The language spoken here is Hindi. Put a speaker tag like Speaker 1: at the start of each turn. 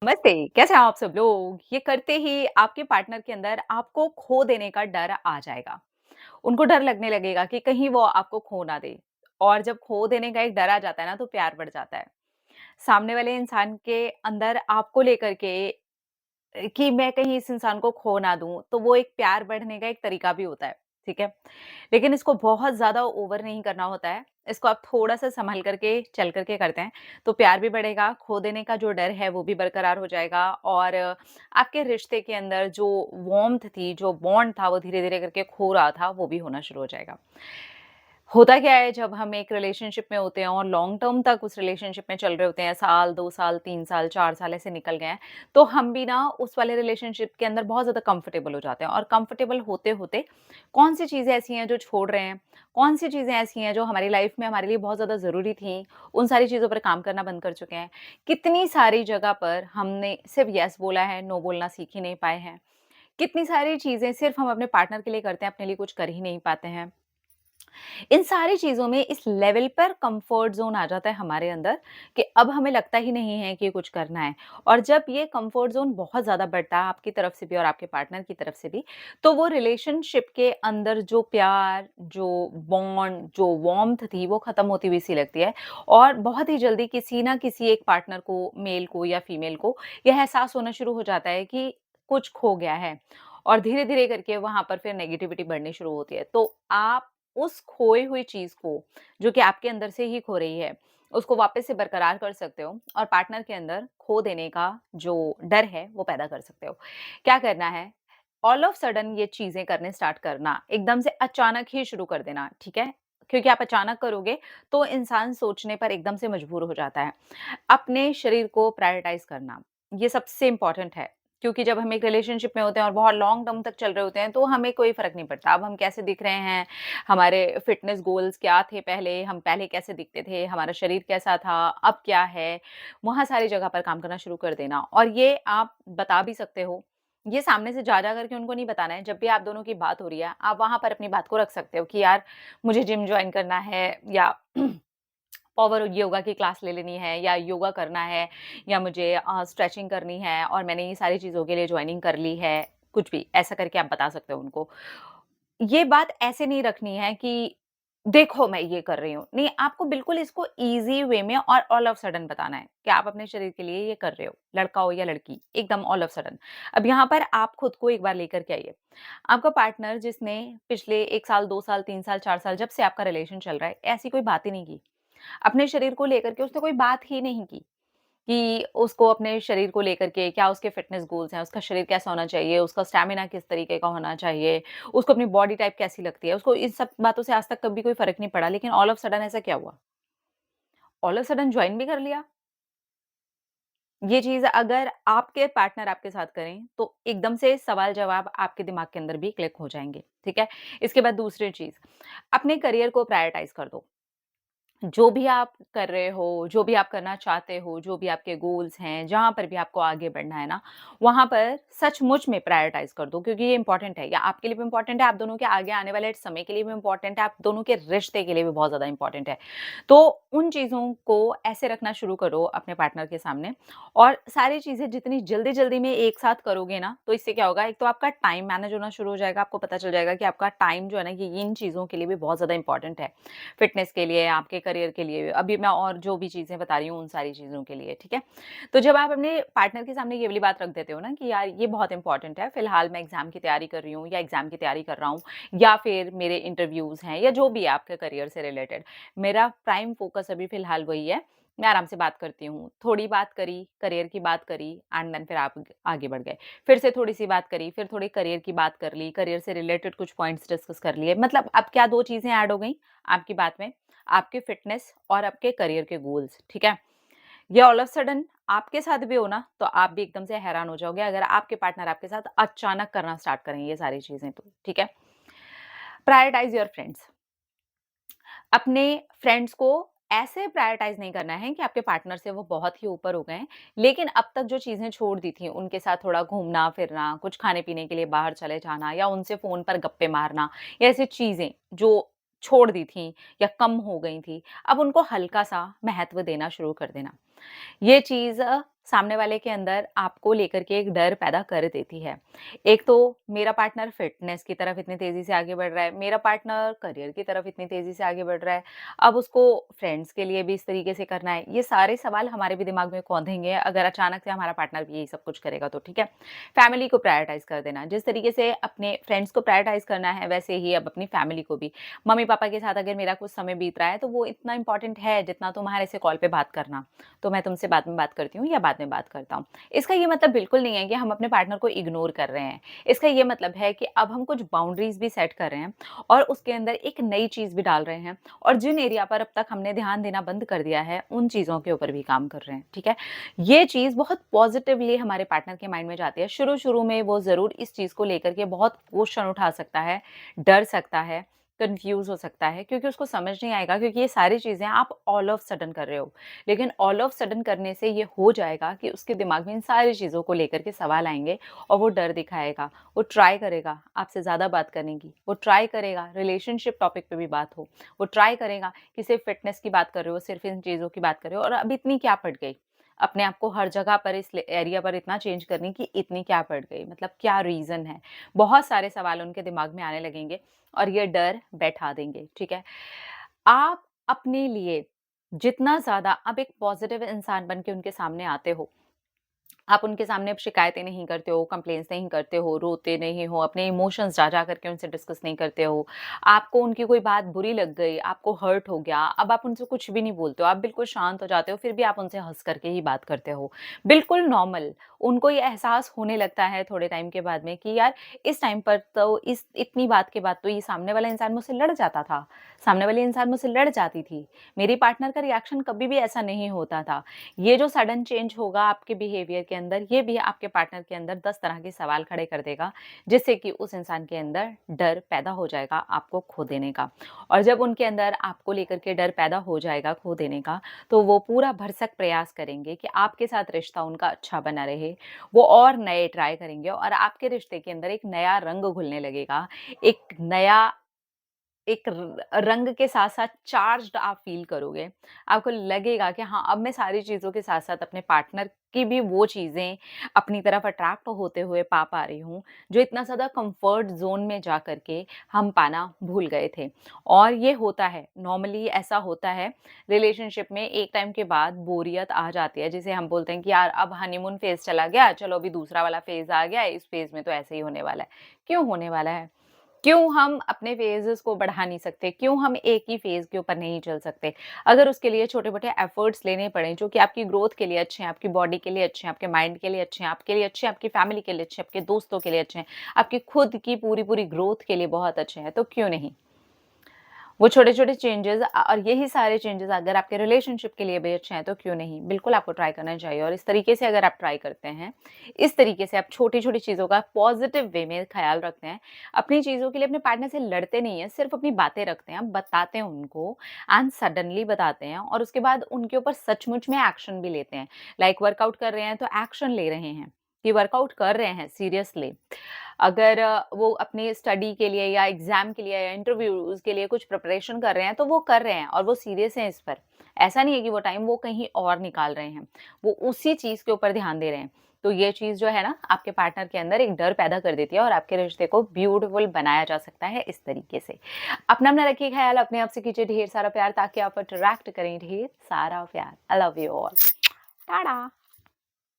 Speaker 1: नमस्ते, कैसे हैं आप सब लोग? ये करते ही आपके पार्टनर के अंदर आपको खो देने का डर आ जाएगा। उनको डर लगने लगेगा कि कहीं वो आपको खो ना दे और जब खो देने का एक डर आ जाता है ना, तो प्यार बढ़ जाता है। सामने वाले इंसान के अंदर आपको लेकर के कि मैं कहीं इस इंसान को खो ना दूँ, तो वो एक प्यार बढ़ने का एक तरीका भी होता है, ठीक है? लेकिन इसको बहुत ज़्यादा ओवर नहीं करना होता है। इसको आप थोड़ा-सा सँभल करके, चल करके करते हैं, तो प्यार भी बढ़ेगा, खो देने का जो डर है, वो भी बरकरार हो जाएगा और आपके रिश्ते के अंदर जो वार्म्थ थी, जो बॉन्ड था, वो धीरे-धीरे करके खो रहा था, वो भी होना शुरू हो जाएगा। होता क्या है जब हम एक रिलेशनशिप में होते हैं और लॉन्ग टर्म तक उस रिलेशनशिप में चल रहे होते हैं, साल, 2 साल, 3 साल, 4 साल ऐसे निकल गए हैं, तो हम भी ना उस वाले रिलेशनशिप के अंदर बहुत ज़्यादा कंफर्टेबल हो जाते हैं और कंफर्टेबल होते-होते कौन-सी चीज़ें ऐसी हैं जो छोड़ रहे हैं, कौन-सी चीज़ें ऐसी हैं जो हमारी लाइफ में हमारे लिए बहुत ज़्यादा ज़रूरी थी, उन सारी चीज़ों पर काम करना बंद कर चुके हैं। कितनी सारी जगह पर हमने सिर्फ येस बोला है, नो बोलना सीख ही नहीं पाए हैं। कितनी सारी चीज़ें सिर्फ हम अपने पार्टनर के लिए करते हैं, अपने लिए कुछ कर ही नहीं पाते हैं। इन सारी चीज़ों में इस लेवल पर कंफर्ट ज़ोन आ जाता है हमारे अंदर कि अब हमें लगता ही नहीं है कि कुछ करना है और जब ये कंफर्ट ज़ोन बहुत ज़्यादा बढ़ता है आपकी तरफ से भी और आपके पार्टनर की तरफ से भी, तो वो रिलेशनशिप के अंदर जो प्यार, जो बॉन्ड, जो वार्म्थ थी वो ख़त्म होती हुई सी लगती है और बहुत ही जल्दी किसी ना किसी एक पार्टनर को, मेल को या फीमेल को यह एहसास होना शुरू हो जाता है कि कुछ खो गया है और धीरे-धीरे करके वहाँ पर फिर नेगेटिविटी बढ़नी शुरू होती है। तो आप उस खोई हुई चीज़ को, जो कि आपके अंदर से ही खो रही है, उसको वापस से बरकरार कर सकते हो और पार्टनर के अंदर खो देने का जो डर है, वो पैदा कर सकते हो। क्या करना है? ऑल ऑफ सडन ये चीज़ें करने स्टार्ट करना, एकदम से अचानक ही शुरू कर देना, ठीक है? क्योंकि आप अचानक करोगे, तो इंसान सोचने पर एकदम से मजबूर हो जाता है। अपने शरीर को प्रायोरिटाइज़ करना, ये सबसे इम्पोर्टेंट है। क्योंकि जब हम एक रिलेशनशिप में होते हैं और बहुत लॉन्ग टर्म तक चल रहे होते हैं, तो हमें कोई फ़र्क नहीं पड़ता। अब हम कैसे दिख रहे हैं, हमारे फ़िटनेस गोल्स क्या थे पहले, हम पहले कैसे दिखते थे, हमारा शरीर कैसा था, अब क्या है, वहाँ सारी जगह पर काम करना शुरू कर देना। और ये आप बता भी सकते हो, ये सामने से जा-जा करके उनको नहीं बताना है। जब भी आप दोनों की बात हो रही है, आप वहाँ पर अपनी बात को रख सकते हो कि यार मुझे जिम जॉइन करना है या पावर योगा की क्लास ले लेनी है या योगा करना है या मुझे स्ट्रेचिंग करनी है और मैंने ये सारी चीज़ों के लिए जॉइनिंग कर ली है, कुछ भी ऐसा करके आप बता सकते हो उनको। ये बात ऐसे नहीं रखनी है कि देखो मैं ये कर रही हूँ। नहीं, आपको बिल्कुल इसको ईज़ी वे में और ऑल ऑफ सडन बताना है कि आप अपने शरीर के लिए ये कर रहे हो, लड़का हो या लड़की, एकदम ऑल ऑफ सडन। अब यहाँ पर आप खुद को एक बार लेकर के आइए। आपका पार्टनर जिसने पिछले 1 साल, 2 साल, 3 साल, 4 साल जब से आपका रिलेशन चल रहा है, ऐसी कोई बात ही नहीं की। अपने शरीर को लेकर के उसने कोई बात ही नहीं की कि उसको अपने शरीर को लेकर के क्या उसके फिटनेस गोल्स हैं, उसका शरीर कैसा होना चाहिए, उसका स्टैमिना किस तरीके का होना चाहिए, उसको अपनी बॉडी टाइप कैसी लगती है, उसको इन सब बातों से आज तक कभी कोई फ़र्क नहीं पड़ा। लेकिन ऑल ऑफ सडन ऐसा क्या हुआ? ऑल ऑफ सडन जॉइन भी कर लिया। ये चीज़ अगर आपके पार्टनर आपके साथ करें, तो एकदम से सवाल-जवाब आपके दिमाग के अंदर भी क्लिक हो जाएँगे, ठीक है? इसके बाद दूसरी चीज़, अपने करियर को प्रायोरिटाइज़ कर दो। जो भी आप कर रहे हो, जो भी आप करना चाहते हो, जो भी आपके गोल्स हैं, जहाँ पर भी आपको आगे बढ़ना है ना, वहाँ पर सचमुच में प्रायोरिटाइज़ कर दो क्योंकि ये इम्पोर्टेंट है या आपके लिए भी इम्पोर्टेंट है, आप दोनों के आगे आने वाले समय के लिए भी इम्पोर्टेंट है, आप दोनों के रिश्ते के लिए भी बहुत ज़्यादा इम्पोर्टेंट है। तो उन चीज़ों को ऐसे रखना शुरू करो अपने पार्टनर के सामने और सारी चीज़ें जितनी जल्दी-जल्दी में एक साथ करोगे ना, तो इससे क्या होगा, एक तो आपका टाइम मैनेज होना शुरू हो जाएगा, आपको पता चल जाएगा कि आपका टाइम जो है ना, ये इन चीज़ों के लिए भी बहुत ज़्यादा इम्पोर्टेंट है। फिटनेस के लिए, आपके करियर के लिए, अभी मैं और जो भी चीज़ें बता रही हूँ उन सारी चीज़ों के लिए, ठीक है? तो जब आप अपने पार्टनर के सामने ये वाली बात रख देते हो ना कि यार ये बहुत इम्पोर्टेंट है, फिलहाल मैं एग्ज़ाम की तैयारी कर रही हूँ या एग्ज़ाम की तैयारी कर रहा हूँ या फिर मेरे इंटरव्यूज़ हैं या जो भी है आपके करियर से रिलेटेड, मेरा प्राइम फ़ोकस अभी फिलहाल वही है, मैं आराम से बात करती हूँ। थोड़ी बात करी, करियर की बात करी एंड देन फिर आप आगे बढ़ गए। फिर से थोड़ी-सी बात करी, फिर थोड़ी करियर की बात कर ली, करियर से रिलेटेड कुछ पॉइंट्स डिस्कस कर लिए। मतलब अब क्या 2 चीज़ें ऐड हो गई आपकी बात में? आपके फिटनेस और आपके करियर के गोल्स, ठीक है? ये ऑल ऑफ सडन आपके साथ भी हो ना, तो आप भी एकदम से हैरान हो जाओगे अगर आपके पार्टनर आपके साथ अचानक करना स्टार्ट करें ये सारी चीज़ें तो, ठीक है? Prioritise your friends. अपने फ्रेंड्स को ऐसे प्रायोरिटाइज़ नहीं करना है कि आपके पार्टनर से वो बहुत ही ऊपर हो गए हैं, लेकिन अब तक जो चीज़ें छोड़ दी थी, उनके साथ थोड़ा घूमना-फिरना, कुछ खाने-पीने के लिए बाहर चले जाना या उनसे फ़ोन पर गप्पे मारना, या ऐसी चीज़ें जो छोड़ दी थी या कम हो गई थी, अब उनको हल्का-सा महत्व देना शुरू कर देना। ये चीज़ सामने वाले के अंदर आपको लेकर के एक डर पैदा कर देती है। एक तो मेरा पार्टनर फ़िटनेस की तरफ इतनी तेज़ी से आगे बढ़ रहा है, मेरा पार्टनर करियर की तरफ इतनी तेज़ी से आगे बढ़ रहा है, अब उसको फ्रेंड्स के लिए भी इस तरीके से करना है। ये सारे सवाल हमारे भी दिमाग में कौंधेंगे अगर अचानक से हमारा पार्टनर भी यही सब कुछ करेगा तो, ठीक है? फैमिली को प्रायोरिटाइज़ कर देना, जिस तरीके से अपने फ्रेंड्स को प्रायोरिटाइज़ करना है, वैसे ही अब अपनी फैमिली को भी। मम्मी-पापा के साथ अगर मेरा कुछ समय बीत रहा है, तो वो इतना इम्पोर्टेंट है जितना तुम्हारे से कॉल पे बात करना। तो मैं तुमसे बाद में बात करती हूँ या बाद में बात करता हूँ। इसका ये मतलब बिल्कुल नहीं है कि हम अपने पार्टनर को इग्नोर कर रहे हैं। इसका ये मतलब है कि अब हम कुछ बाउंड्रीज़ भी सेट कर रहे हैं और उसके अंदर एक नई चीज़ भी डाल रहे हैं और जिन एरिया पर अब तक हमने ध्यान देना बंद कर दिया है, उन चीज़ों के ऊपर भी काम कर रहे हैं, ठीक है? ये चीज़ बहुत पॉज़िटिवली हमारे पार्टनर के माइंड में जाती है। शुरू-शुरू में वो ज़रूर इस चीज़ को लेकर के बहुत क्वेश्चन उठा सकता है, डर सकता है, कन्फ्यूज़ हो सकता है क्योंकि उसको समझ नहीं आएगा क्योंकि ये सारी चीज़ें आप ऑल ऑफ सडन कर रहे हो। लेकिन ऑल ऑफ सडन करने से ये हो जाएगा कि उसके दिमाग में इन सारी चीज़ों को लेकर के सवाल आएँगे और वो डर दिखाएगा। वो ट्राई करेगा आपसे ज़्यादा बात करने की, वो ट्राई करेगा रिलेशनशिप टॉपिक पे भी बात हो, वो ट्राई करेगा कि सिर्फ़ फ़िटनेस की बात कर रहे हो, सिर्फ़ इन चीज़ों की बात कर रहे हो और अब इतनी क्या पड़ गई? अपने आप को हर जगह पर इस एरिया पर इतना चेंज करने की इतनी क्या पड़ गई? मतलब क्या रीज़न है? बहुत सारे सवाल उनके दिमाग में आने लगेंगे और ये डर बैठा देंगे, ठीक है? आप अपने लिए जितना ज़्यादा अब एक पॉज़िटिव इंसान बन के उनके सामने आते हो, आप उनके सामने अब शिकायतें नहीं करते हो, कंप्लेंट्स नहीं करते हो, रोते नहीं हो, अपने इमोशंस जा-जा करके उनसे डिस्कस नहीं करते हो। आपको उनकी कोई बात बुरी लग गई, आपको हर्ट हो गया, अब आप उनसे कुछ भी नहीं बोलते हो, आप बिल्कुल शांत हो जाते हो, फिर भी आप उनसे हँस करके ही बात करते हो। बिल्कुल नॉर्मल, उनको ये एहसास होने लगता है थोड़े टाइम के बाद में कि यार इस टाइम पर तो इस इतनी बात के बाद तो ये सामने वाला इंसान मुझसे लड़ जाता था, सामने वाली इंसान मुझसे लड़ जाती थी। मेरी पार्टनर का रिएक्शन कभी भी ऐसा नहीं होता था। ये जो सडन चेंज होगा आपके बिहेवियर के अंदर, ये भी आपके पार्टनर के अंदर 10 तरह के सवाल खड़े कर देगा, जिससे कि उस इंसान के अंदर डर पैदा हो जाएगा आपको खो देने का। और जब उनके अंदर आपको लेकर के डर पैदा हो जाएगा खो देने का, तो वो पूरा भरसक प्रयास करेंगे कि आपके साथ रिश्ता उनका अच्छा बना रहे। वो और नए ट्राई करेंगे और आपके रिश्ते के अंदर एक नया रंग घुलने लगेगा, एक नया एक रंग के साथ-साथ चार्ज्ड आप फ़ील करोगे। आपको लगेगा कि हाँ, अब मैं सारी चीज़ों के साथ-साथ अपने पार्टनर की भी वो चीज़ें अपनी तरफ अट्रैक्ट होते हुए पा पा रही हूँ, जो इतना ज़्यादा कम्फ़र्ट ज़ोन में जा कर के हम पाना भूल गए थे। और ये होता है, नॉर्मली ऐसा होता है, रिलेशनशिप में एक टाइम के बाद बोरियत आ जाती है, जिसे हम बोलते हैं कि यार अब हनीमून फ़ेज़ चला गया, चलो अभी दूसरा वाला फ़ेज़ आ गया है, इस फ़ेज़ में तो ऐसे ही होने वाला है। क्यों होने वाला है? क्यों हम अपने फ़ेज़ेज़ को बढ़ा नहीं सकते? क्यों हम एक ही फ़ेज़ के ऊपर नहीं चल सकते? अगर उसके लिए छोटे-मोटे एफ़र्ट्स लेने पड़ें, जो कि आपकी ग्रोथ के लिए अच्छे हैं, आपकी बॉडी के लिए अच्छे हैं, आपके माइंड के लिए अच्छे हैं, आपके लिए अच्छे हैं, आपकी फ़ैमिली के लिए अच्छे हैं, आपके दोस्तों के लिए अच्छे हैं, आपकी खुद की पूरी-पूरी ग्रोथ के लिए बहुत अच्छे हैं, तो क्यों नहीं? वो छोटे-छोटे चेंजेज़ और यही सारे चेंजेज़ अगर आपके रिलेशनशिप के लिए भी अच्छे हैं, तो क्यों नहीं? बिल्कुल आपको ट्राई करना चाहिए और इस तरीके से अगर आप ट्राई करते हैं, इस तरीके से आप छोटी-छोटी चीज़ों का पॉज़िटिव वे में ख़्याल रखते हैं, अपनी चीज़ों के लिए अपने पार्टनर से लड़ते नहीं हैं, सिर्फ़ अपनी बातें रखते हैं, बताते हैं उनको एंड सडनली बताते हैं और उसके बाद उनके ऊपर सचमुच में एक्शन भी लेते हैं। लाइक वर्कआउट कर रहे हैं, तो एक्शन ले रहे हैं कि वर्कआउट कर रहे हैं सीरियसली। अगर वो अपनी स्टडी के लिए या एग्ज़ाम के लिए या इंटरव्यूज़ के लिए कुछ प्रिपरेशन कर रहे हैं, तो वो कर रहे हैं और वो सीरियस हैं इस पर। ऐसा नहीं है कि वो टाइम वो कहीं और निकाल रहे हैं, वो उसी चीज़ के ऊपर ध्यान दे रहे हैं। तो ये चीज़ जो है ना, आपके पार्टनर के अंदर एक डर पैदा कर देती है और आपके रिश्ते को ब्यूटीफुल बनाया जा सकता है इस तरीके से। अपना-अपना रखिए ख़्याल, अपने आप से कीजिए ढेर सारा प्यार ताकि आप अट्रैक्ट करें ढेर सारा प्यार। I love you all. Tata.